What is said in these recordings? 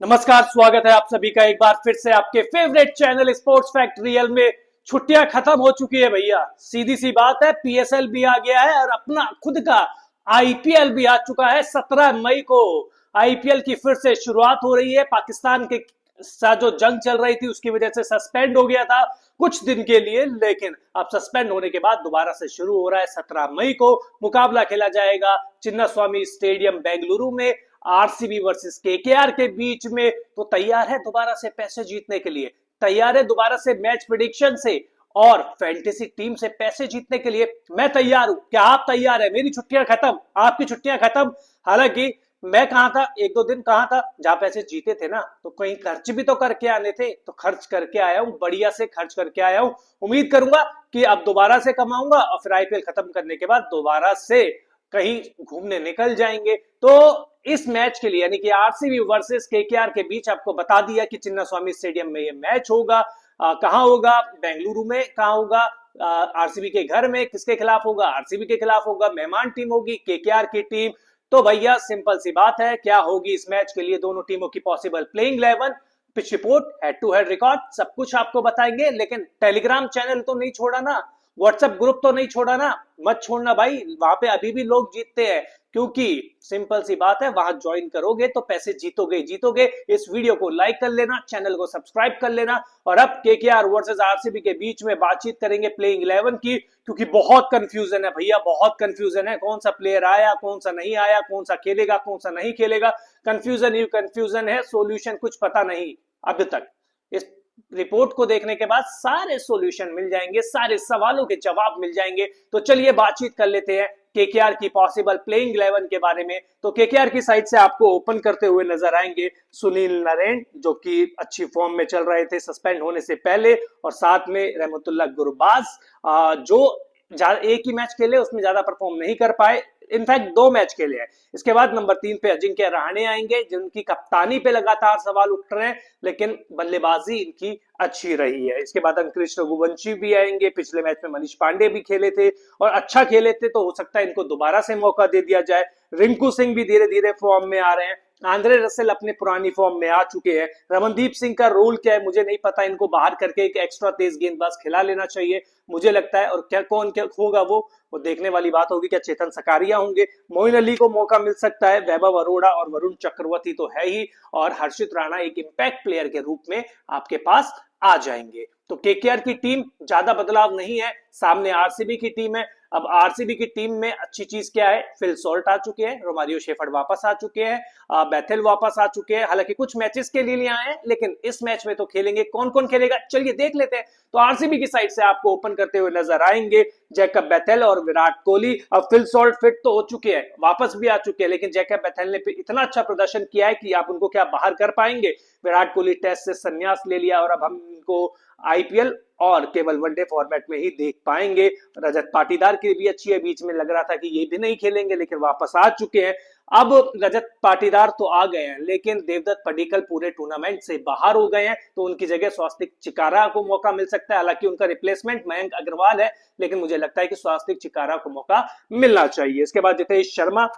नमस्कार, स्वागत है आप सभी का एक बार फिर से आपके favourite channel sports fact real में। छुट्टियां खत्म हो चुकी है भैया, सीधी सी बात है। पीएसएल भी आ गया है और अपना खुद का आईपीएल भी आ चुका है। 17 मई को आईपीएल की फिर से शुरुआत हो रही है। पाकिस्तान के साथ जो जंग चल रही थी उसकी वजह से सस्पेंड हो गया था कुछ दिन के लिए, लेकिन अब सस्पेंड होने के बाद दोबारा से शुरू हो रहा है। 17 मई को मुकाबला खेला जाएगा चिन्नास्वामी स्टेडियम बेंगलुरु में, आरसीबी वर्सेस केकेआर के बीच में। तो तैयार है दोबारा से पैसे जीतने के लिए, तैयार है दोबारा से मैच प्रिडिक्शन से और फैंटेसी टीम से पैसे जीतने के लिए। मैं तैयार हूं, क्या आप तैयार है? मेरी छुट्टियां खत्म, आपकी छुट्टियां खत्म। हालांकि मैं कहा था, एक दो दिन कहा था, जहां पैसे जीते थे ना तो कहीं खर्च भी तो करके आने थे, तो खर्च करके आया हूं, बढ़िया से खर्च करके आया हूं। उम्मीद करूंगा कि अब दोबारा से कमाऊंगा और फिर आईपीएल खत्म करने के बाद दोबारा से कहीं घूमने निकल जाएंगे। तो इस मैच के लिए यानी कि आरसीबी वर्सेस केकेआर के बीच आपको बता दिया कि चिन्नास्वामी स्टेडियम में ये मैच होगा। कहां होगा? बेंगलुरु में। कहां होगा? आरसीबी के घर में। किसके खिलाफ होगा? आरसीबी के खिलाफ होगा। मेहमान टीम होगी केकेआर की टीम। तो भैया सिंपल सी बात है, क्या होगी इस मैच के लिए दोनों टीमों की possible playing 11, pitch report, head to head record, सब कुछ आपको बताएंगे। लेकिन टेलीग्राम चैनल तो नहीं छोड़ा ना, व्हाट्सएप ग्रुप तो नहीं छोड़ा ना, मत छोड़ना भाई। वहां पे अभी भी लोग जीतते हैं, क्योंकि सिंपल सी बात है, वहां ज्वाइन करोगे तो पैसे जीतोगे जीतोगे। इस वीडियो को लाइक कर लेना, चैनल को सब्सक्राइब कर लेना। और अब केकेआर वर्सेस आरसीबी के बीच में बातचीत करेंगे प्लेइंग 11 की, क्योंकि बहुत कंफ्यूजन है भैया, बहुत कंफ्यूजन है। कौन सा प्लेयर आया, कौन सा नहीं आया, कौन सा खेलेगा, कौन सा नहीं खेलेगा। कंफ्यूजन ही कंफ्यूजन है, सोल्यूशन कुछ पता नहीं अभी तक। इस रिपोर्ट को देखने के बाद सारे सॉल्यूशन मिल जाएंगे, सारे सवालों के जवाब मिल जाएंगे। तो चलिए बातचीत कर लेते हैं केकेआर की पॉसिबल प्लेइंग 11 के बारे में। तो केकेआर की साइड से आपको ओपन करते हुए नजर आएंगे सुनील नरेन, जो कि अच्छी फॉर्म में चल रहे थे सस्पेंड होने से पहले, और साथ में रहमतुल्लाह गुरबाज, जो एक ही मैच खेले, उसमें ज्यादा परफॉर्म नहीं कर पाए, इनफैक्ट 2 मैच खेले हैं। इसके बाद नंबर 3 पे अजिंक्य रहाणे आएंगे, जिनकी कप्तानी पे लगातार सवाल उठ रहे हैं, लेकिन बल्लेबाजी इनकी अच्छी रही है। इसके बाद अंकुरिश रघुवंशी भी आएंगे, पिछले मैच में मनीष पांडे भी खेले थे और अच्छा खेले थे, तो हो सकता है इनको दोबारा से मौका दे दिया जाए। रिंकू सिंह भी धीरे धीरे फॉर्म में आ रहे हैं। आंद्रे रसेल अपने पुरानी फॉर्म में आ चुके हैं। रमनदीप सिंह का रोल क्या है मुझे नहीं पता, इनको बाहर करके एक एक्स्ट्रा तेज गेंदबाज खिला लेना चाहिए मुझे लगता है। और क्या कौन क्या होगा वो देखने वाली बात होगी। क्या चेतन सकारिया होंगे? मोइन अली को मौका मिल सकता है, वैभव अरोड़ा और वरुण चक्रवर्ती तो है ही, और हर्षित राणा एक इंपैक्ट प्लेयर के रूप में आपके पास आ जाएंगे। तो केकेआर की टीम ज्यादा बदलाव नहीं है, सामने आरसीबी की टीम है। अब आरसीबी की टीम में अच्छी चीज क्या है? फिल सॉल्ट आ चुके हैं, रोमारियो शेफर्ड वापस आ चुके हैं, बेथेल वापस आ चुके हैं। हालांकि कुछ मैचेस के लिए आए हैं, लेकिन इस मैच में तो खेलेंगे। कौन कौन खेलेगा चलिए देख लेते हैं। तो आरसीबी की साइड से आपको ओपन करते हुए नजर आएंगे जैकब बेथेल और विराट कोहली। अब फिल सॉल्ट फिट तो हो चुके हैं, वापस भी आ चुके हैं, लेकिन जैकब बेथेल ने इतना अच्छा प्रदर्शन किया है कि आप उनको क्या बाहर कर पाएंगे? विराट कोहली टेस्ट से संन्यास ले लिया और अब हम इनको आईपीएल और केवल वनडे फॉर्मेट में ही देख पाएंगे। रजत पाटीदार की भी अच्छी है, बीच में लग रहा था कि ये भी नहीं खेलेंगे, लेकिन वापस आ चुके हैं। अब रजत पाटीदार तो आ गए हैं, लेकिन देवदत्त पडिक्कल पूरे टूर्नामेंट से बाहर हो गए हैं, तो उनकी जगह स्वास्तिक चिकारा को मौका मिल सकता है। हालांकि उनका रिप्लेसमेंट मयंक अग्रवाल है, लेकिन मुझे लगता है कि स्वास्तिक चिकारा को मौका मिलना चाहिए। इसके बाद जितेश शर्मा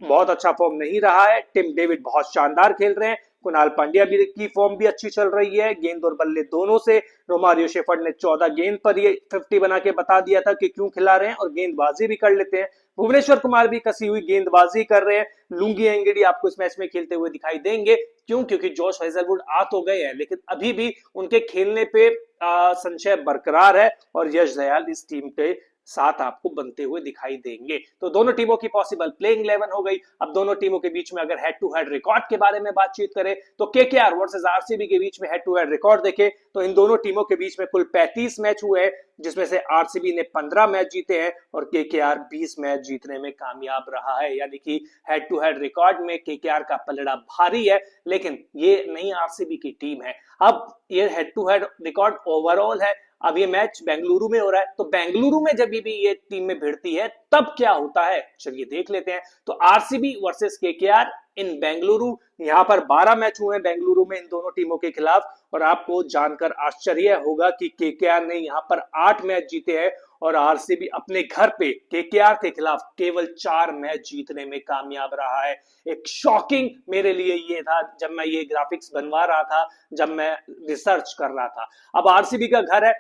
बहुत अच्छा फॉर्म नहीं रहा है, टिम डेविड बहुत शानदार खेल रहे हैं, कुणाल पांड्या भी की फॉर्म भी अच्छी चल रही है, गेंद और बल्ले दोनों से। रोमारियो शेफर्ड ने 14 गेंद पर ये 50 बना के बता दिया था कि क्यों खिला रहे हैं, और गेंदबाजी भी कर लेते हैं। भुवनेश्वर कुमार भी कसी हुई गेंदबाजी कर रहे हैं। लुंगी एंगडी आपको इस मैच में खेलते हुए दिखाई देंगे। क्यों? क्योंकि जॉश हेजलवुड आ तो गए हैं, लेकिन अभी भी उनके खेलने पे संशय बरकरार है, और यश दयाल इस टीम के साथ आपको बनते हुए दिखाई देंगे। तो दोनों टीमों की पॉसिबल प्लेइंग 11 हो गई। अब दोनों टीमों के बीच में अगर हेड टू हेड रिकॉर्ड के बारे में बातचीत करें, तो केकेआर वर्सेस आरसीबी के बीच में हेड टू हेड रिकॉर्ड देखें तो इन दोनों टीमों के बीच में कुल 35 मैच हुए हैं, जिसमें से आरसीबी ने 15 मैच जीते हैं और केकेआर 20 मैच जीतने में कामयाब रहा है। यानी कि हेड टू हेड रिकॉर्ड में केकेआर का पलड़ा भारी है, लेकिन ये नई आरसीबी की टीम है। अब ये head to head record overall है। अब ये मैच बेंगलुरु में हो रहा है, तो बेंगलुरु में जब भी ये टीम में भिड़ती है तब क्या होता है चलिए देख लेते हैं। तो आरसीबी वर्सेस केकेआर इन बेंगलुरु, यहां पर 12 मैच हुए हैं बेंगलुरु में इन दोनों टीमों के खिलाफ, और आपको जानकर आश्चर्य होगा कि केकेआर ने यहां पर 8 मैच जीते हैं और आरसीबी अपने घर पे केकेआर के खिलाफ केवल 4 मैच जीतने में कामयाब रहा है। एक शॉकिंग मेरे लिए ये था जब मैं ये ग्राफिक्स बनवा रहा था, जब मैं रिसर्च कर रहा था। अब आरसीबी का घर है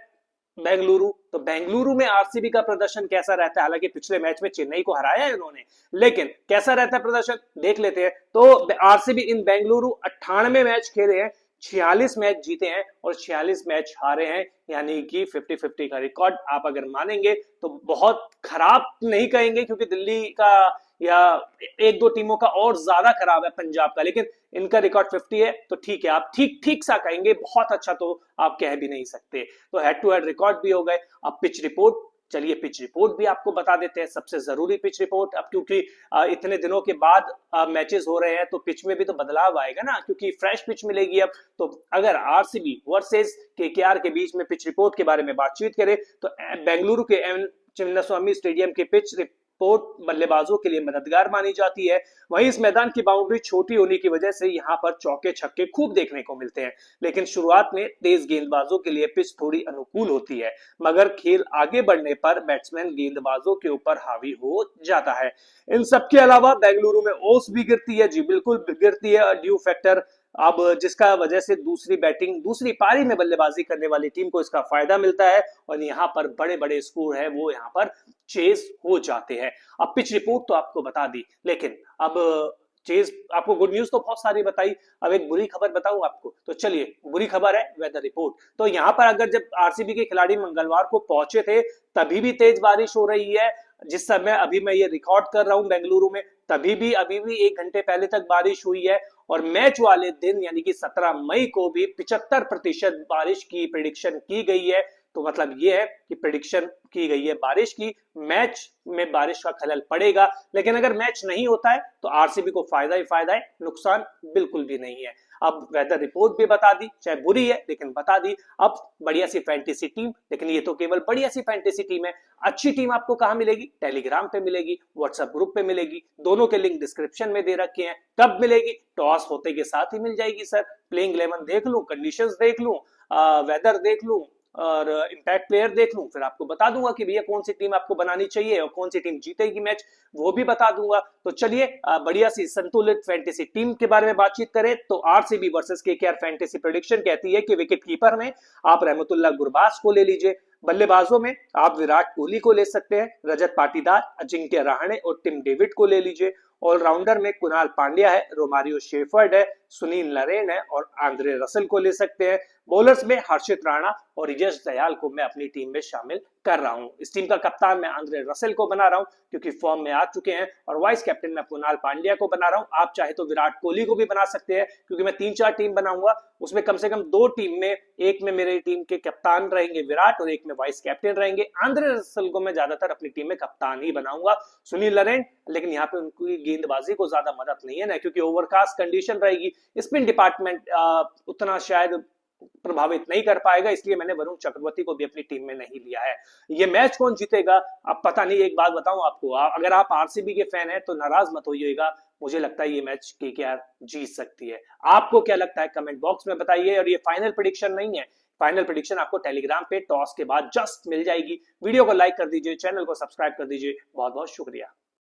बेंगलुरु, तो बेंगलुरु में आरसीबी का प्रदर्शन कैसा रहता है? हालांकि पिछले मैच में चेन्नई को हराया है उन्होंने, लेकिन कैसा रहता है प्रदर्शन देख लेते हैं। तो आरसीबी इन बेंगलुरु 98 मैच खेले हैं, 46 मैच जीते हैं और 46 मैच हारे हैं, यानी कि 50-50 का रिकॉर्ड आप अगर मानेंगे तो बहुत खराब नहीं कहेंगे, क्योंकि दिल्ली का या एक दो टीमों का और ज्यादा खराब है पंजाब का, लेकिन इनका रिकॉर्ड 50 है तो ठीक है, आप ठीक ठीक सा कहेंगे, बहुत अच्छा तो आप कह भी नहीं सकते। तो हेड टू हेड रिकॉर्ड भी हो गए। अब पिच रिपोर्ट, चलिए पिच रिपोर्ट भी आपको बता देते हैं, सबसे जरूरी पिच रिपोर्ट। अब क्योंकि इतने दिनों के बाद मैचेस हो रहे हैं तो पिच में भी तो बदलाव आएगा ना, क्योंकि फ्रेश पिच मिलेगी अब। तो अगर आरसीबी वर्सेस केकेआर के बीच में पिच रिपोर्ट के बारे में बातचीत करें तो बेंगलुरु के एम चिन्नास्वामी स्टेडियम के पिच रिपोर्ट बल्लेबाजों के लिए मददगार मानी जाती है। वहीं इस मैदान की बाउंड्री छोटी होने की वजह से यहाँ पर चौके छक्के खूब देखने को मिलते हैं, लेकिन शुरुआत में तेज गेंदबाजों के लिए पिच थोड़ी अनुकूल होती है, मगर खेल आगे बढ़ने पर बैट्समैन गेंदबाजों के ऊपर हावी हो जाता है। इन सब के अलावा बेंगलुरु में ओस भी गिरती है, जी बिल्कुल गिरती है, ड्यू फैक्टर। अब जिसका वजह से दूसरी पारी में बल्लेबाजी करने वाली टीम को इसका फायदा मिलता है और यहाँ पर बड़े बड़े स्कोर है वो यहाँ पर चेस हो जाते हैं। अब पिच रिपोर्ट तो आपको बता दी, लेकिन अब चेज आपको गुड न्यूज तो बहुत सारी बताई, अब एक बुरी खबर बताऊं आपको, तो चलिए बुरी खबर है वेदर रिपोर्ट। तो यहाँ पर अगर जब आरसीबी के खिलाड़ी मंगलवार को पहुंचे थे तभी भी तेज बारिश हो रही है, जिस समय अभी मैं ये रिकॉर्ड कर रहा हूं बेंगलुरु में, तभी भी अभी भी 1 घंटे पहले तक बारिश हुई है। और मैच वाले दिन यानी कि 17 मई को भी 75% बारिश की प्रिडिक्शन की गई है। तो मतलब ये है कि प्रिडिक्शन की गई है बारिश की, मैच में बारिश का खलल पड़ेगा, लेकिन अगर मैच नहीं होता है तो आरसीबी को फायदा ही फायदा है, नुकसान बिल्कुल भी नहीं है। अब वेदर रिपोर्ट भी बता दी, चाहे बुरी है लेकिन बता दी। अब बढ़िया सी फैंटेसी टीम, लेकिन ये तो केवल बढ़िया सी फैंटेसी टीम है। अच्छी टीम आपको कहां मिलेगी? टेलीग्राम पे मिलेगी, व्हाट्सएप ग्रुप पे मिलेगी, दोनों के लिंक डिस्क्रिप्शन में दे रखे हैं। कब मिलेगी? टॉस होते के साथ ही मिल जाएगी सर। प्लेइंग 11 देख लूं, कंडीशंस देख लूं, वेदर देख लूं और इंपैक्ट प्लेयर देख लूं, फिर आपको बता दूंगा कि भैया कौन सी टीम आपको बनानी चाहिए और कौन सी टीम जीतेगी मैच, वो भी बता दूंगा। तो चलिए बढ़िया सी संतुलित फैंटेसी टीम के बारे में बातचीत करें तो RCB versus KKR fantasy prediction कहती है कि विकेट कीपर में आप रहमतुल्लाह गुरबाज को ले लीजिए, बल्लेबाजों में आप विराट कोहली को ले सकते हैं, रजत पाटीदार, अजिंक्य रहाणे और टिम डेविड को ले लीजिए। ऑलराउंडर में कुणाल पांड्या है, रोमारियो शेफर्ड है, सुनील नरेन है और आंद्रे रसल को ले सकते हैं। बॉलर्स में हर्षित राणा और यश दयाल को मैं अपनी टीम में शामिल कर रहा हूं। इस टीम का कप्तान मैं आंद्रे रसल को बना रहा हूं क्योंकि फॉर्म में आ चुके हैं, और वाइस कैप्टन मैं कुणाल पांड्या को बना रहा हूं। आप चाहे तो विराट कोहली को भी बना सकते हैं, क्योंकि मैं 3-4 टीम बनाऊंगा, उसमें कम से कम 2 टीम में, एक में मेरी टीम के कप्तान रहेंगे विराट और एक में वाइस कैप्टन रहेंगे। आंद्रे रसल को मैं ज्यादातर अपनी टीम में कप्तान ही बनाऊंगा। सुनील नरेन, लेकिन यहाँ पे उनकी गेंदबाजी को ज्यादा मदद नहीं है ना, क्योंकि ओवरकास्ट कंडीशन रहेगी, स्पिन डिपार्टमेंट उतना शायद प्रभावित नहीं कर पाएगा, इसलिए मैंने वरुण चक्रवर्ती को भी अपनी टीम में नहीं लिया है। ये मैच कौन जीतेगा अब पता नहीं। एक बात बताऊं आपको, अगर आप आरसीबी के फैन हैं तो नाराज मत होइएगा, मुझे लगता है ये मैच केकेआर जीत सकती है। आपको क्या लगता है कमेंट बॉक्स में बताइए। और ये फाइनल प्रेडिक्शन नहीं है, फाइनल प्रेडिक्शन आपको टेलीग्राम पे टॉस के बाद जस्ट मिल जाएगी। वीडियो को लाइक कर दीजिए, चैनल को सब्सक्राइब कर दीजिए। बहुत बहुत शुक्रिया।